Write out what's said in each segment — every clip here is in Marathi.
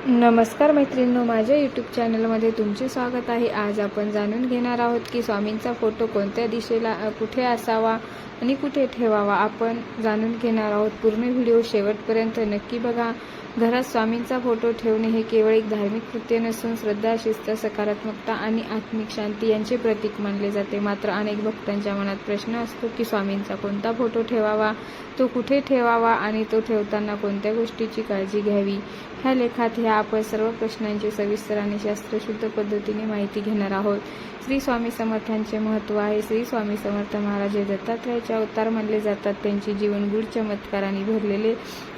नमस्कार मैत्रिणींनो, माझ्या यूट्यूब चॅनलमध्ये तुमचे स्वागत आहे। आज आपण जाणून घेणार आहोत की स्वामींचा फोटो कोणत्या दिशेला कुठे असावा आणि कुठे ठेवावा। आपण जाणून घेणार आहोत। पूर्ण व्हिडिओ शेवटपर्यंत नक्की बघा। घरात स्वामींचा फोटो ठेवणे हे केवळ एक धार्मिक कृत्य नसून श्रद्धा, शिस्त, सकारात्मकता आणि आत्मिक शांती यांचे प्रतीक मानले जाते। मात्र अनेक भक्तांच्या मनात प्रश्न असतो की स्वामींचा कोणता फोटो ठेवावा, तो कुठे ठेवावा आणि तो ठेवताना कोणत्या गोष्टीची काळजी घ्यावी। ह्या लेखात आपण सर्व प्रश्नांची सविस्तर आणि शास्त्रशुद्ध पद्धतीने माहिती घेणार आहोत। श्री स्वामी समर्थांचे महत्त्व आहे। श्री स्वामी समर्थ महाराज हे दत्तात्रयाचे अवतार मानले जातात। त्यांचे जीवन गूढ चमत्कारांनी भरलेले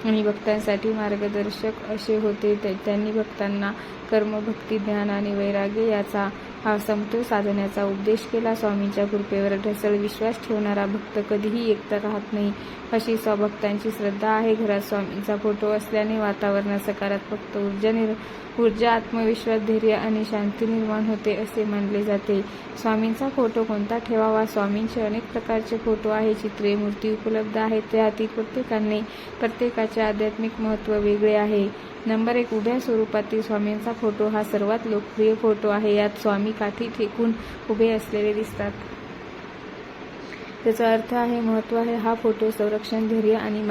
आणि भक्तांसाठी मार्गदर्शक असे होते। त्यांनी भक्तांना कर्म, भक्ती, ज्ञान आणि वैराग्य याचा समतोल साधण्याचा उपदेश केला। स्वामींच्या कृपेवर ढसल विश्वास ठेवणारा भक्त कधीही एकटा राहत नाही, अशी स्वभक्तांची श्रद्धा आहे। घरात स्वामींचा फोटो असल्याने वातावरणात सकारात्मक ऊर्जा, आत्मविश्वास, धैर्य आणि शांती निर्माण होते असे मानले जाते। स्वामींचा फोटो कोणता ठेवावा? स्वामींचे अनेक प्रकारचे फोटो आहे, चित्रे, मूर्ती उपलब्ध आहेत। त्यातील प्रत्येकाचे आध्यात्मिक महत्त्व वेगळे आहे। नंबर 1, उभ्या स्वरूपातील स्वामींचा फोटो हा सर्वात लोकप्रिय फोटो आहे। यात स्वामी काठी टेकून उभे असलेले दिसतात। त्याचा अर्थ आहे, महत्त्व आहे। हा फोटो संरक्षण, धैर्य आणि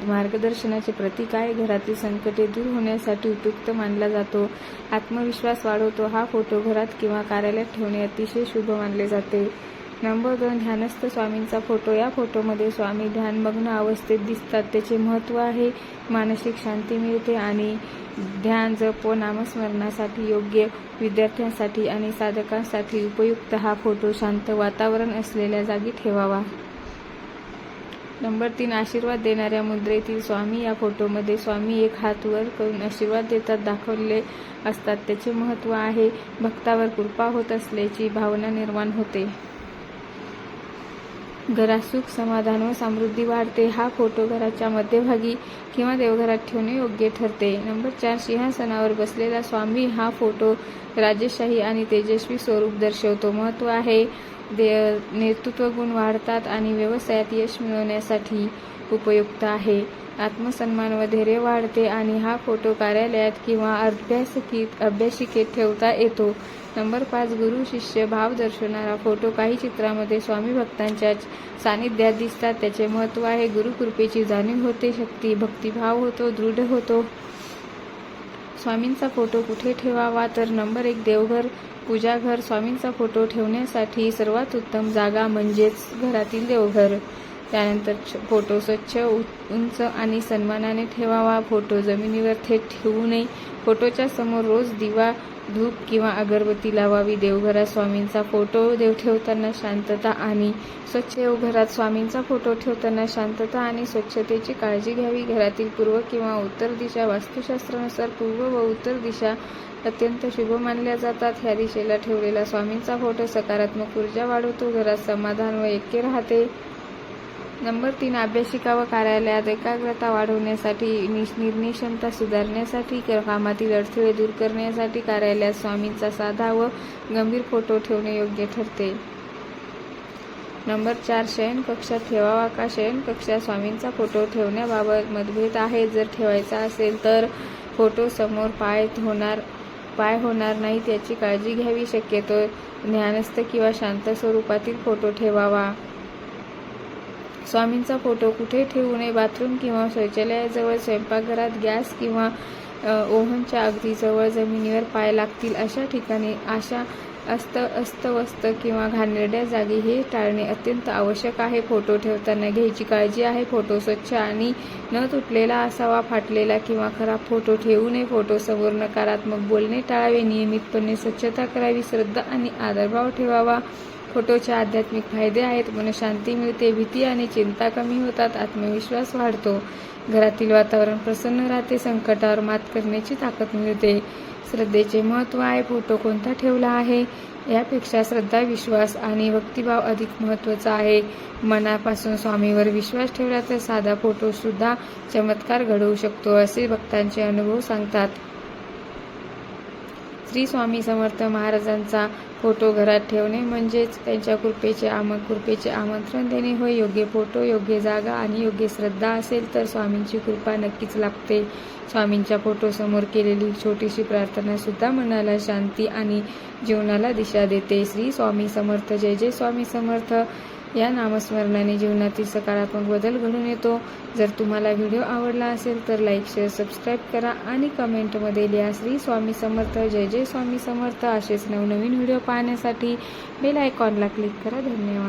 मार्गदर्शनाचे प्रतीक आहे। घरातील संकटे दूर होण्यासाठी उपयुक्त मानला जातो। आत्मविश्वास वाढवतो। हा फोटो घरात किंवा कार्यालयात ठेवणे अतिशय शुभ मानले जाते। नंबर 2, ध्यानस्थ स्वामींचा फोटो। या फोटोमध्ये स्वामी ध्यानमग्न अवस्थेत दिसतात। त्याचे महत्त्व आहे, मानसिक शांती मिळते आणि ध्यान, जप व नामस्मरणासाठी योग्य। विद्यार्थ्यांसाठी आणि साधकांसाठी उपयुक्त। हा फोटो शांत वातावरण असलेल्या जागी ठेवावा। नंबर 3, आशीर्वाद देणाऱ्या मुद्रेतील स्वामी। या फोटोमध्ये स्वामी एक हात वर करून आशीर्वाद देतात दाखवलेले असतात। त्याचे महत्त्व आहे, भक्तावर कृपा होत असल्याची भावना निर्माण होते। घरात सुख, समाधान व समृद्धी वाढते। हा फोटो घराच्या मध्यभागी किंवा देवघरात ठेवणे योग्य ठरते। नंबर 4, सिंहासनावर बसलेला स्वामी। हा फोटो राजशाही आणि तेजस्वी स्वरूप दर्शवतो। महत्त्व आहे, नेतृत्व गुण वाढतात आणि व्यवसायात यश मिळवण्यासाठी उपयुक्त आहे। आत्मसन्मान व धैर्य वाढते आणि हा फोटो कार्यालयात किंवा अभ्यासिकेत ठेवता येतो। नंबर 5, गुरु शिष्य भाव दर्शवणारा फोटो। काही चित्रामध्ये स्वामी भक्तांच्या सानिध्यात दिसतात। त्याचे महत्त्व आहे, गुरुकृपेची जाणीव होते, भक्तिभाव होतो, दृढ होतो। स्वामींचा फोटो कुठे ठेवावा? तर नंबर 1, देवघर, पूजाघर। स्वामींचा फोटो ठेवण्यासाठी सर्वात उत्तम जागा म्हणजेच घरातील देवघर। त्यानंतर फोटो स्वच्छ, उंच आणि सन्मानाने ठेवावा। फोटो जमिनीवर थेट ठेवू नये। फोटोच्या समोर रोज दिवा, धूप किंवा अगरबत्ती लावावी। देवघरात स्वामींचा फोटो ठेवताना शांतता आणि घरात स्वामींचा फोटो ठेवताना शांतता आणि स्वच्छतेची काळजी घ्यावी। घरातील पूर्व किंवा उत्तर दिशा। वास्तुशास्त्रानुसार पूर्व व उत्तर दिशा अत्यंत शुभ मानल्या जातात। ह्या दिशेला ठेवलेला स्वामींचा फोटो सकारात्मक ऊर्जा वाढवतो, घरात समाधान व ऐक्य राहते। नंबर 3, अभ्यासिका व कार्यालयात एकाग्रता वाढवण्यासाठी, निर्णयक्षमता सुधारण्यासाठी, कामातील अडथळे दूर करण्यासाठी कार्यालयात स्वामींचा साधा व गंभीर फोटो ठेवणे योग्य ठरते। नंबर 4, शयनकक्षात ठेवावा का? शयनकक्षात स्वामींचा फोटो ठेवण्याबाबत मतभेद आहेत। जर ठेवायचा असेल तर फोटो समोर पाय होणार नाहीत याची काळजी घ्यावी। शक्यतो ध्यानस्थ किंवा शांत स्वरूपातील फोटो ठेवावा। स्वामींचा फोटो कुठे ठेवू नये? बाथरूम किंवा शौचालयाजवळ, स्वयंपाकघरात, गॅस किंवा ओव्हनच्या अगदी जवळ, जमिनीवर पाय लागतील अशा ठिकाणी। अस्तव्यस्त किंवा घाणेरड्या जागी हे टाळणे अत्यंत आवश्यक आहे। फोटो ठेवताना घ्यायची काळजी आहे, फोटो स्वच्छ आणि न तुटलेला असावा। फाटलेला किंवा खराब फोटो ठेवू नये। फोटो समोर नकारात्मक बोलणे टाळावे। नियमितपणे स्वच्छता करावी। श्रद्धा आणि आदरभाव ठेवावा। फोटोचे आध्यात्मिक फायदे आहेत, मनशांती मिळते, भीती आणि चिंता कमी होतात, आत्मविश्वास वाढतो, घरातील वातावरण प्रसन्न राहते, संकटावर मात करण्याची ताकद मिळते। श्रद्धेचे महत्त्व आहे, फोटो कोणता ठेवला आहे यापेक्षा श्रद्धा, विश्वास आणि भक्तिभाव अधिक महत्त्वाचा आहे। मनापासून स्वामीवर विश्वास ठेवला तर साधा फोटो सुद्धा चमत्कार घडवू शकतो, असे भक्तांचे अनुभव सांगतात। श्री स्वामी समर्थ महाराजांचा फोटो घरात ठेवणे म्हणजेच त्यांच्या कृपेचे आमंत्रण देणे होय. योग्य फोटो, योग्य जागा आणि योग्य श्रद्धा असेल तर स्वामींची कृपा नक्कीच लाभते. स्वामींच्या फोटोसमोर केलेली छोटीशी प्रार्थना सुद्धा मनाला शांती आणि जीवनाला दिशा देते. श्री स्वामी समर्थ. जय जय स्वामी समर्थ. या नामस्मरणाने जीवनातील सकारात्मक बदल घडून येतो. जर तुम्हाला व्हिडिओ आवडला असेल तर लाईक, शेअर, सबस्क्राईब करा आणि कमेंटमध्ये लिहा श्री स्वामी समर्थ. जय जय स्वामी समर्थ. असेच नवनवीन व्हिडिओ पाहण्यासाठी बेल आयकॉनला क्लिक करा. धन्यवाद.